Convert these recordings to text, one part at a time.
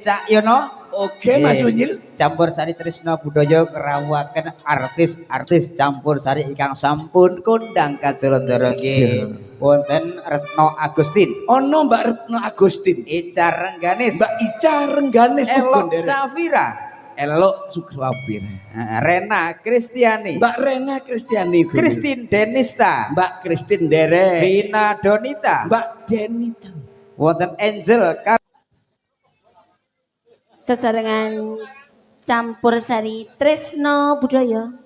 Cak Yono. Oke Mas Unyil. Campur Sari Trisno Budaya ngrawuhaken artis-artis campur sari ingkang sampun kondang kajelendara nggih. Wonten Retno Agustin. Ono Mbak Retno Agustin. Ica Rengganis. Mbak Ica Rengganis. Elok Safira. Elok Sukrawir. Rena Kristiani. Mbak Rena Kristiani. Christine Denista. Mbak Christine Dere. Vina Donita. Mbak Denita. Wonten Angel sesarengan campur sari Trisno Budaya.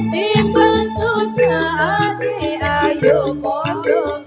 timbang susah ati ayo padha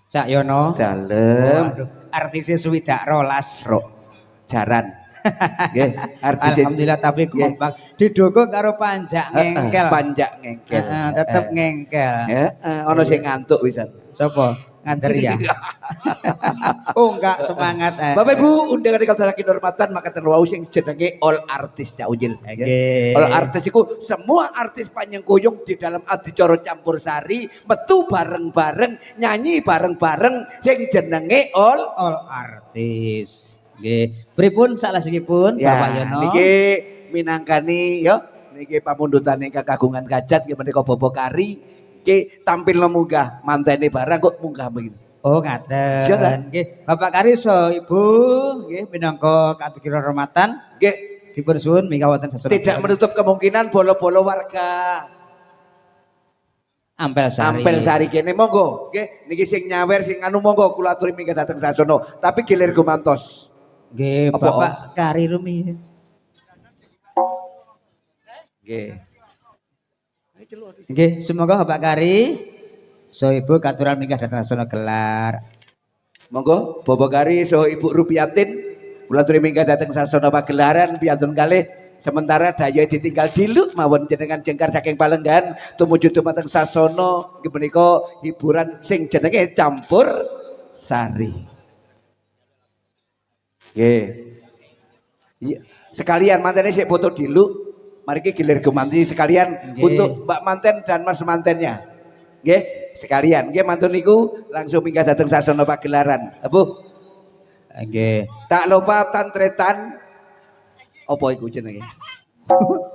Cak Yono. Dalem. Waduh, artisnya swidak rolas. Rok jaran. Nggih, artis Alhamdulillah tapi kompak. Didukung karo panjak ngengkel. Panjak ngengkel. Tetep ngengkel. Heeh, ana sing ngantuk pisan. Sopo? Nganter ya. Oh enggak semangat. Bapak Ibu undangan dikasih hormatan maka terwau sing jenenge all artis Cak Ujil. All artis iku semua artis panjang kuyung di dalam adicara campur sari metu bareng-bareng nyanyi bareng-bareng sing jenenge all artis. Nggih. Pripun salajengipun ya, Bapak Yono? Niki minangkani yo niki pamundhutane kekagungan Kajat nggih menika Bobo Kari. Ki tampil munggah mantene barang kok munggah begini. Oh ngaten. Nggih, Bapak Kariso, Ibu nggih minangka katukira hormatan nggih dipun suwun mingga wonten sasana. Tidak menutup kemungkinan bolo-bolo warga Ampel Sari. Ampel Sari kene monggo nggih niki sing nyawer sing anu monggo kula aturi mingga dateng sasana tapi gilir gumantos. Nggih, Bapak Kari rumiyin. Nggih. Nggih, semoga Bapak Kari so Ibu katuran minggah datang sono gelar. Monggo Bobo Kari so Ibu Rupiatin kula aturi minggah dateng sasana pagelaran piantun kalih sementara daya ditinggal diluk mawon jenengan jengkar saking Palenggan tumuju dumateng sasana nggih menika hiburan sing jenenge campur sari. Nggih. Iya, sekalian mantene sik foto diluk. Mari kita gilir gumanti sekalian untuk Mbak Manten dan Mas Mantennya. Nggih, sekalian nggih mantun niku langsung minggah dateng sasana pagelaran. Bu. Nggih. Tak lupa tantretan apa iku jenenge?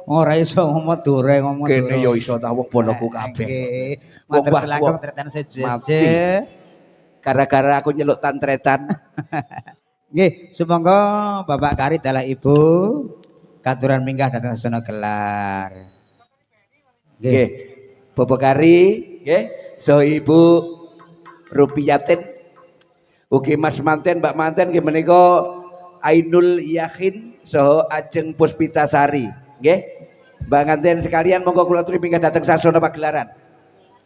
Ora iso ngomong dureng ngomong. Kene ya iso ta wong bonoku kabeh. Nggih. Matur selangkung tretan sejeje. Gara-gara aku nyeluk tantretan. Nggih, semoga Bapak Kari dalah Ibu katuran minggah datang sasana gelar. Nggih. Bapak Kari nggih, so Ibu Rupiatin ugi Mas Manten, Mbak Manten nggih menika Ainul Yakin saha Ajeng Puspitasari. Nggih. Mbak Manten sekalian monggo kula aturi minggah dateng sasana pagelaran.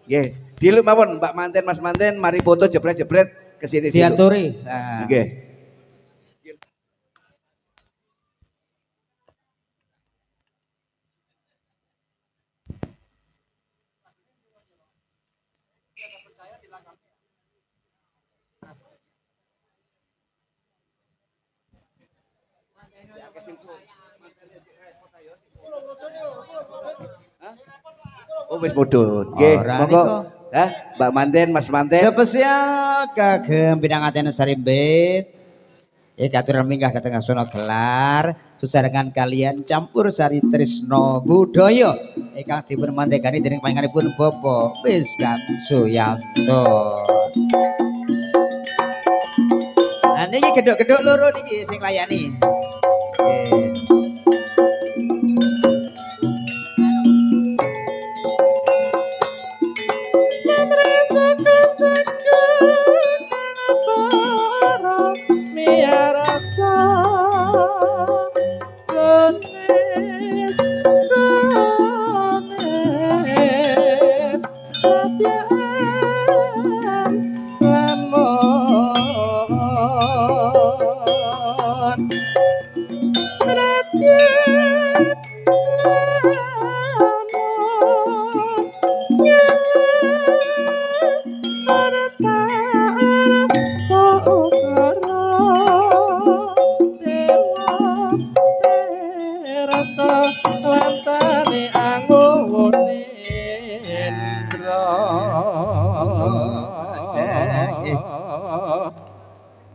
Nggih. Diluk mawon Mbak Manten, Mas Manten mari foto jebret-jebret ke sini diaturi. Nah. Nggih. Oh wis mudhun. Nggih, Ora monggo. niku. Hah, Mbak Manten, Mas Manten. Spesial kagem pinanganten Sarimbit. Katur minggah dhateng asana gelar sesarengan kalian campur sari tresno budaya ingkang dipun mandhegani dening panjenenganipun Bapak Wiskan Suyanto. Nah niki gedhok-gedhok loro niki sing layani. Nggih.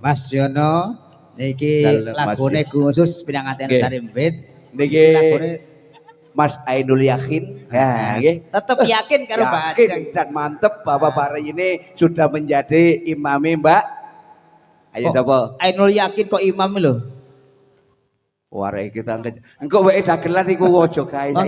Mas Yono niki Dalem, Mas lagune khusus pinanganten Nggih. Sarimbit. Niki Lagune Mas Ainul Yakin. Ya, nggih. tetep yakin karo Mbak Ajeng. Yakin dan mantep bahwa Pari ini sudah menjadi imami Mbak. Ayo Oh. sapa? Ainul yakin kok imam lho. Warek kita engko wae dagelan iku aja gawe.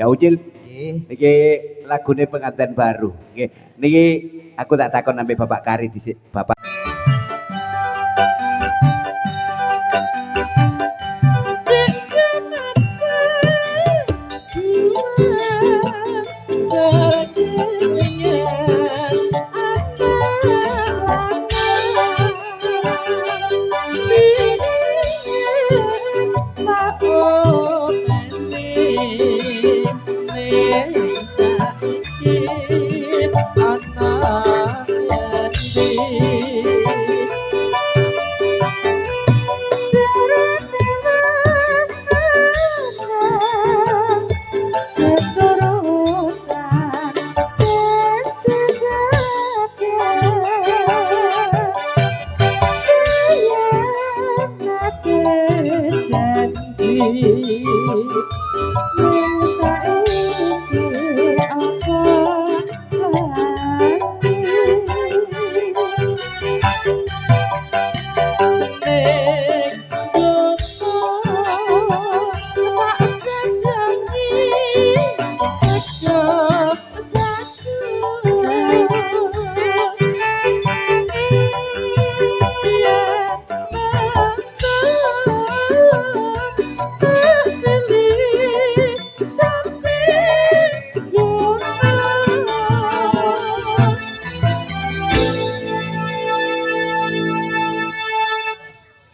Cak Ucil. Nggih. Niki lagune pengantin baru. Nggih. Niki aku tak takon sampe Bapak Kari dhisik. Bapak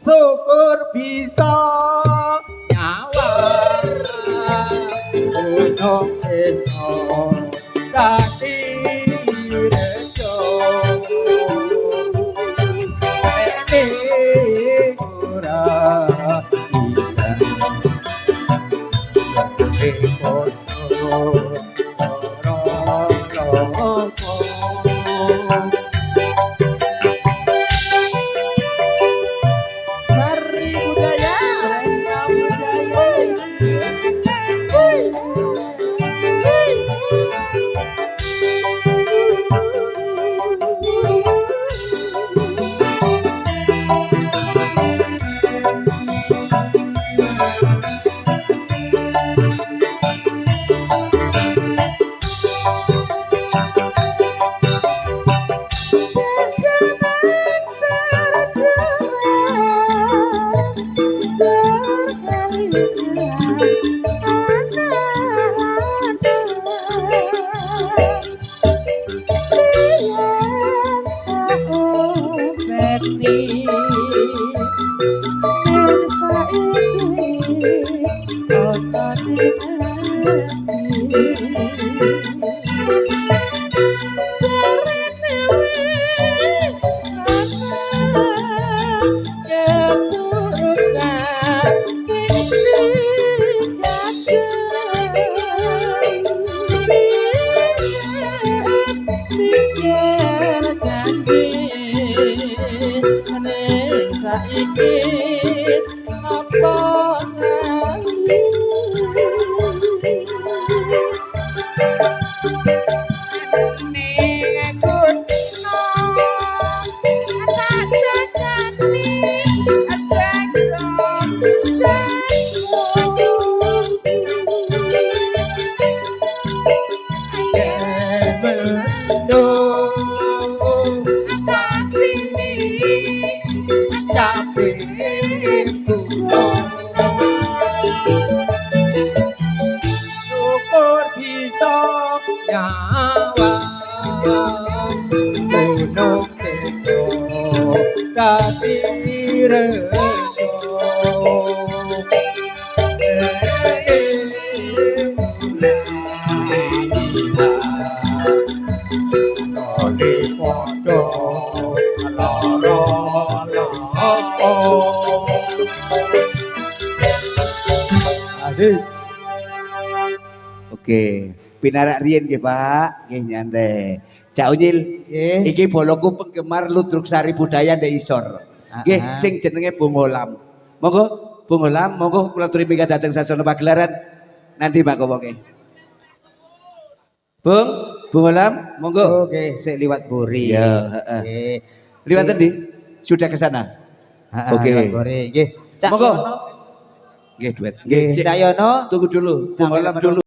syukur bisa nyawa gunung eso dadi rejo ora Oke, pinarak riyen nggih Pak, nggih nyantai. Cak Unyil, iki boloku penggemar Ludruk Sari Budaya Ndek Isor. Nggih, sing jenenge Bung Holam. Monggo Bung Holam, monggo kula aturi minggat dhateng sasana pagelaran. Nanti Pak Kowoke. Bung Holam, monggo. Oke, sik liwat buri. Ya, Nggih. Liwat endi? Sudah ke sana? Oke. Liwat buri. Nggih. Cak Monggo. Yono. Nggih, duet. Nggih, Cak Yono. Tunggu dulu, Bung Holam dulu.